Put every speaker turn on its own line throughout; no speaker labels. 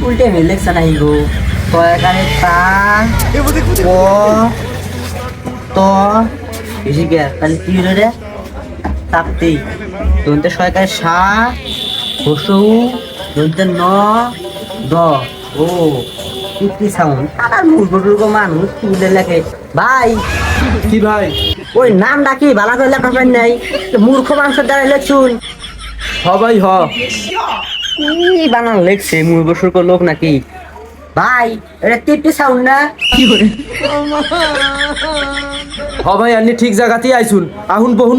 উল্টে ইলেকশন আহিব সরকারে তা ও তো বেশি গে তাহলে কি হলো রে তাপতেই দন্তে সরকারের সা হসৌ দন্তে ন দ ও কি সাউন্ড আর মূর্খ মানুষ তুলে লেখে ভাই
কি ভাই?
ওই নাম ডাকি ভালো করে লেখা পাই নাই মূর্খ মানুষের দ্বারা লেখছুন
ভাই
কি বানান লেখছে মূর্খ লোক নাকি ভাই এটা টিপটি সাউন্ড না
ভাই আপনি ঠিক জায়গাতেই আইছুন। আহুন বহুন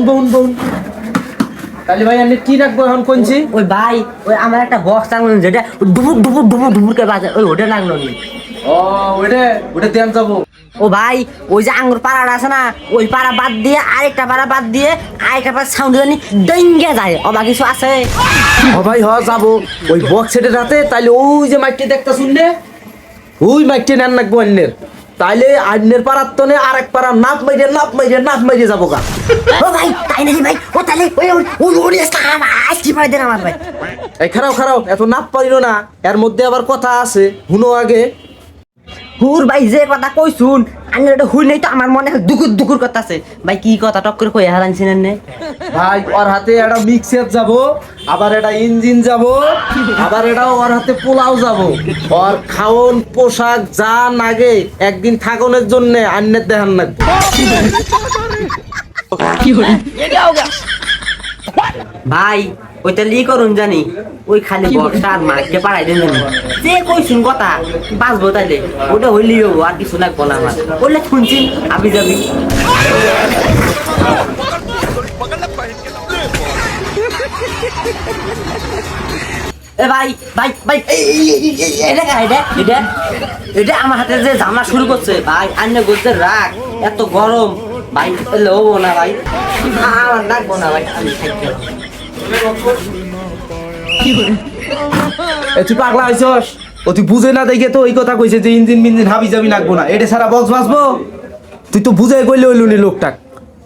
তাহলে ভাই আপনি কি রাখবো এখন কোনছি?
ওই ভাই ওই আমার একটা বক্স টাঙানো যেটা ডুবুর কে বাজে ওই ওটা লাগলো নি
ও ওটা দেন যাবো।
ও ভাই ওই যে আঙ্গুর পাড়াটা আছে না ওই পাড়া বাদ দিয়ে আরেকটা পাড়া বাদ দিয়ে আরেকটা পাড়া সাউন্ড জানি ডেঙ্গে যায় অবা কিছু আছে
ভাই যাবো ওই বক্স সেটের হাতে। তাইলে ওই যে মাইকটি দেখতে শুনলে ওই মাইকটি নেন রাখবো অন্যের। তাইলে অন্যের পাড়ার তনে আরেক পাড়া নাপ মাইরে যাবো গা।
ও ভাই তাই নাকি ভাই ও তাহলে ওই ওই আসছি পাই দেন আমার ভাই
এই খারাও এত নাপ পারিল না, এর মধ্যে আবার কথা আছে হুনো আগে।
হুর ভাই যে কথা কইছুন আমি এটা হুই নাই তো আমার মনে দুকুর কথা আছে ভাই কি কথা টক করে কই হারানছিলেন নে
ভাই ওর হাতে একটা মিক্সার যাব, আবার একটা ইঞ্জিন যাব, আবার এটা ওর হাতে পোলাও যাব। ওর খাওন পোশাক যা নাগে একদিন থাকনের জন্য আন্নের দেখান লাগবে।
ভাই ওইটা লি করুন জানি ওই খালি বক্সটা আর মারকে পাড়াই দেন জানি যে কইছুন কথা বাঁচবো তাইলে ওটা হইলিও আর কিছু লাগবো না আমার বললে শুনছি আবি যাবি এ ভাই ভাই ভাই এটা এটা আমার হাতে যে জামা শুরু করছে ভাই আন্য গোজের রাগ এত গরম ভাই লবো না ভাই আমার লাগবো না ভাই আমি
তুই পাগলা হইছস? ও তুই বুঝে না দেখে তো ওই কথা কইছে যে ইঞ্জিন মিঞ্জিন হাবি যাবি লাগবো না, এটা সারা বক্স বাজবো। তুই তো বুঝাই কইলে হইল নি লোকটা,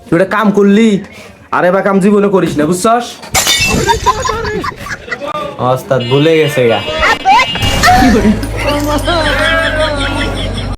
তুই একটা কাম করলি আর এবার কাম জীবনে করিস না, বুঝছস?
ওস্তাদ ভুলে গেছে গা।